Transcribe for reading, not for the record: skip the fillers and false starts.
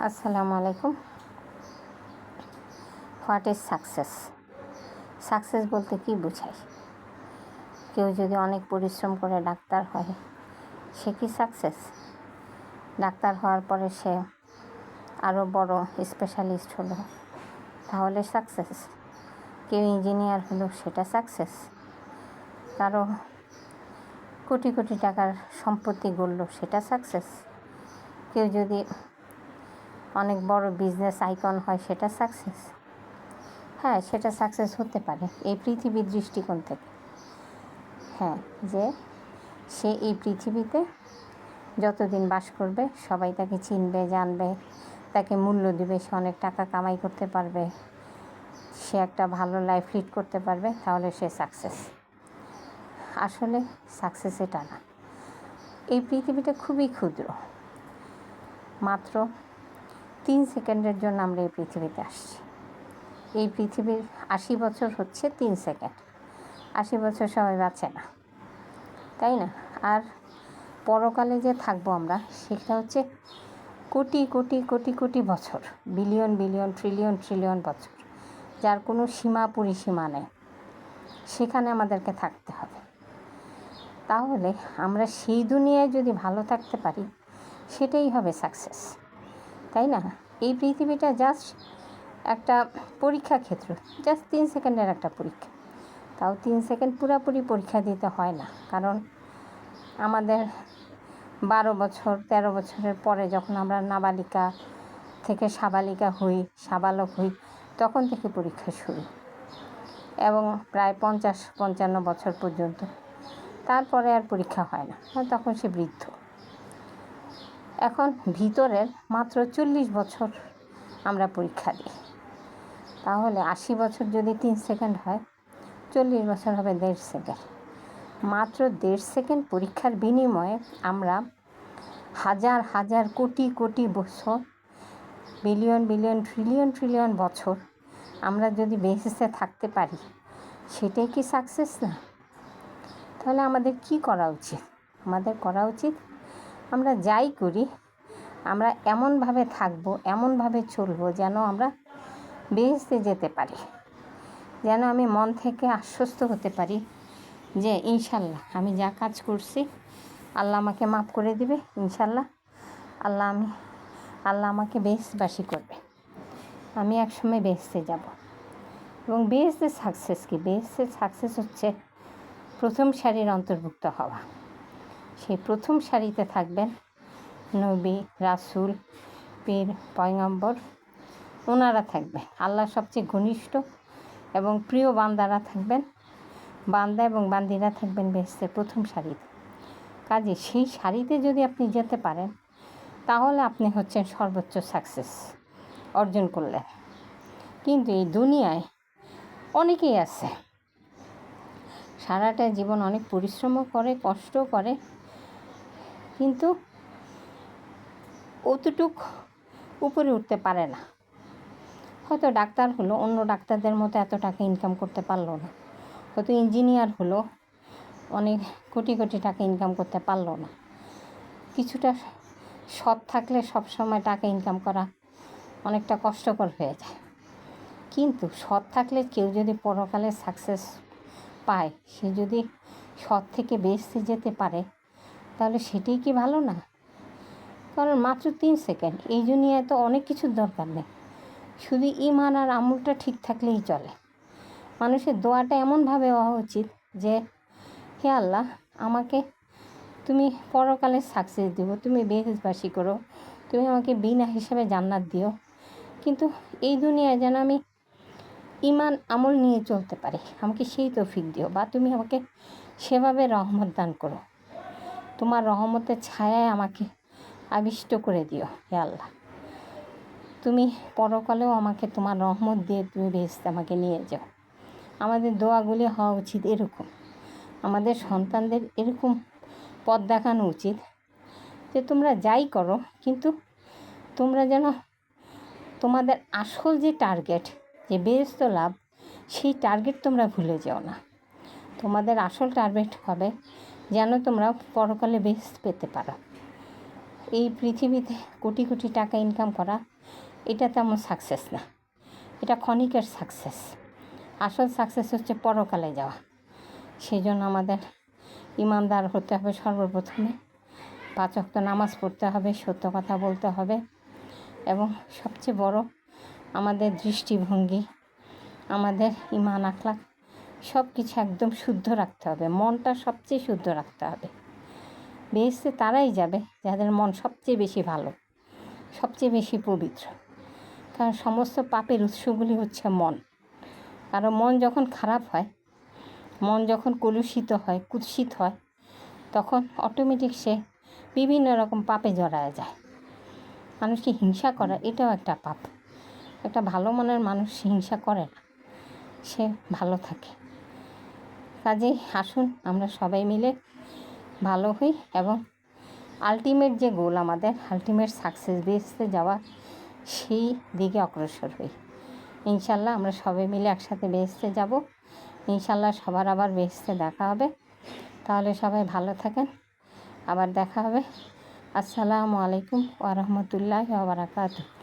আসসালামু আলাইকুম। What is success? Success বলতে কী বোঝায়? কেউ যদি অনেক পরিশ্রম করে ডাক্তার হয়, সে কি সাকসেস? ডাক্তার হওয়ার পরে সে আরও বড় স্পেশালিস্ট হলো, তাহলে সাকসেস? কেউ ইঞ্জিনিয়ার হলো, সেটা সাকসেস? কারো কোটি কোটি টাকার সম্পত্তি গড়ল, সেটা সাকসেস? কেউ যদি অনেক বড় বিজনেস আইকন হয়, সেটা সাকসেস? হ্যাঁ, সেটা সাকসেস হতে পারে এই পৃথিবীর দৃষ্টিকোণ থেকে। হ্যাঁ, যে সে এই পৃথিবীতে যতদিন বাস করবে সবাই তাকে চিনবে, জানবে, তাকে মূল্য দেবে, সে অনেক টাকা কামাই করতে পারবে, সে একটা ভালো লাইফ লিড করতে পারবে, তাহলে সে সাকসেস। আসলে সাকসেস এটা না। এই পৃথিবীটা খুবই ক্ষুদ্র, মাত্র 3 সেকেন্ডের জন্য আমরা এই পৃথিবীতে আসছি। এই পৃথিবীর 80 বছর হচ্ছে 3 সেকেন্ড। 80 বছর সবাই বাঁচে না, তাই না? আর পরকালে যে থাকবো আমরা, সেটা হচ্ছে কোটি কোটি কোটি কোটি বছর, বিলিয়ন বিলিয়ন ট্রিলিয়ন ট্রিলিয়ন বছর, যার কোনো সীমা পরিসীমা নেই। সেখানে আমাদেরকে থাকতে হবে। তাহলে আমরা সেই দুনিয়ায় যদি ভালো থাকতে পারি, সেটাই হবে সাকসেস, তাই না? এই পৃথিবীটা জাস্ট একটা পরীক্ষা ক্ষেত্র, জাস্ট 3 সেকেন্ডের একটা পরীক্ষা। তাও 3 সেকেন্ড পুরোপুরি পরীক্ষা দিতে হয় না, কারণ আমাদের 12 বছর 13 বছরের পরে যখন আমরা নাবালিকা থেকে সাবালিকা হই, সাবালক হই, তখন থেকে পরীক্ষা শুরু, এবং প্রায় 50-55 বছর পর্যন্ত। তারপরে আর পরীক্ষা হয় না, তখন সে বৃদ্ধ। এখন ভিতরের মাত্র 40 বছর আমরা পরীক্ষা দিই। তাহলে 80 বছর যদি 3 সেকেন্ড হয়, 40 বছর হবে 1.5 সেকেন্ড। মাত্র 1.5 সেকেন্ড পরীক্ষার বিনিময়ে আমরা হাজার হাজার কোটি কোটি বছর, বিলিয়ন বিলিয়ন ট্রিলিয়ন ট্রিলিয়ন বছর আমরা যদি বেঁচে থাকতে পারি, সেটাই কি সাকসেস না? তাহলে আমাদের কি করা উচিত? আমাদের করা উচিত, আমরা যাই করি, আমরা এমনভাবে থাকবো, এমনভাবে চলবো যেন আমরা বেঁচে যেতে পারি, যেন আমি মন থেকে আশ্বস্ত হতে পারি যে ইনশাল্লাহ আমি যা কাজ করছি আল্লাহ আমাকে মাফ করে দিবে, ইনশাল্লাহ আল্লাহ আমাকে বেহেশতবাসী করবে, আমি একসময় বেহেশতে যাব। এবং বেহেশতের সাকসেস কি? বেহেশতের সাকসেস হচ্ছে প্রথম সারির অন্তর্ভুক্ত হওয়া। সেই প্রথম সারিতে থাকবেন নবী, রাসূল, পীর, পয়গম্বর, ওনারা থাকবেন। আল্লাহ সবচেয়ে ঘনিষ্ঠ এবং প্রিয় বান্দারা থাকবেন, বান্দা এবং বান্দিরা থাকবেন বেহেশতের প্রথম সারিতে। কাজে সেই সারিতে যদি আপনি যেতে পারেন, তাহলে আপনি হচ্ছেন সর্বোচ্চ সাকসেস অর্জন করলেন। কিন্তু এই দুনিয়ায় অনেকেই আছে, সারাটা জীবন অনেক পরিশ্রমও করে, কষ্টও করে, কিন্তু অতটুক উপরে উঠতে পারে না। হয়তো ডাক্তার হলো, অন্য ডাক্তারদের মতো এত টাকা ইনকাম করতে পারলো না। হয়তো ইঞ্জিনিয়ার হলো, অনেক কোটি কোটি টাকা ইনকাম করতে পারলো না। কিছুটা সৎ থাকলে সবসময় টাকা ইনকাম করা অনেকটা কষ্টকর হয়ে যায়। কিন্তু সৎ থাকলে কেউ যদি পরকালে সাকসেস পায়, সে যদি সৎ থেকে বেঁচে যেতে পারে, তাহলে সেটাই কি ভালো না? কারণ মাত্র 3 সেকেন্ড, এই দুনিয়ায় তো অনেক কিছুর দরকার নেই, শুধু ঈমান আর আমলটা ঠিক থাকলেই চলে। মানুষের দোয়াটা এমনভাবে হওয়া উচিত যে, হে আল্লাহ, আমাকে তুমি পরকালে সাকসেস দিও, তুমি বেহেশতবাসী করো, তুমি আমাকে বিনা হিসাবে জান্নাত দিও, কিন্তু এই দুনিয়ায় যেন আমি ঈমান আমল নিয়ে চলতে পারি, আমাকে সেই তৌফিক দিও, বা তুমি আমাকে সেভাবে রহমত দান করো, তোমার রহমতের ছায়ায় আমাকে আবিষ্ট করে দিও। হে আল্লাহ, তুমি পরকালেও আমাকে তোমার রহমত দিয়ে তুমি বেহেশতে আমাকে নিয়ে যাও। আমাদের দোয়াগুলি হওয়া উচিত এরকম। আমাদের সন্তানদের এরকম পথ দেখানো উচিত যে তোমরা যাই করো, কিন্তু তোমরা যেন তোমাদের আসল যে টার্গেট, যে বেহেশত লাভ, সেই টার্গেট তোমরা ভুলে যাও না। তোমাদের আসল টার্গেট হবে যেন তোমরা পরকালে বেহেশত পেতে পারো। এই পৃথিবীতে কোটি কোটি টাকা ইনকাম করা এটা তেমন সাকসেস না, এটা ক্ষণিকের সাকসেস। আসল সাকসেস হচ্ছে পরকালে যাওয়া। সেই জন্য আমাদের ইমানদার হতে হবে, সর্বপ্রথমে 5 ওয়াক্ত নামাজ পড়তে হবে, সত্য কথা বলতে হবে, এবং সবচেয়ে বড় আমাদের দৃষ্টিভঙ্গি, আমাদের ঈমান আখলাক সব কিছু একদম শুদ্ধ রাখতে হবে। মনটা সবচেয়ে শুদ্ধ রাখতে হবে। বেহেশতে তারাই যাবে যাদের মন সবচেয়ে বেশি ভালো, সবচেয়ে বেশি পবিত্র। কারণ সমস্ত পাপের উৎসগুলি হচ্ছে মন। কারণ মন যখন খারাপ হয়, মন যখন কলুষিত হয়, কুৎসিত হয়, তখন অটোমেটিক সে বিভিন্ন রকম পাপে জড়ায় যায়। মানুষকে হিংসা করা এটাও একটা পাপ। একটা ভালো মনের মানুষ হিংসা করে না, সে ভালো থাকে। কাজেই আসুন আমরা সবাই মিলে ভালো হই এবং আলটিমেট যে গোল আমাদের, আলটিমেট সাকসেস বেসতে যাওয়া, সেই দিকে অগ্রসর হই। ইনশাল্লাহ আমরা সবাই মিলে একসাথে বেহেশতে যাব। ইনশাল্লাহ সবার আবার বেহেশতে দেখা হবে। তাহলে সবাই ভালো থাকেন, আবার দেখা হবে। আসসালামু আলাইকুম ওয়া রাহমাতুল্লাহি ওয়া বারাকাতুহু।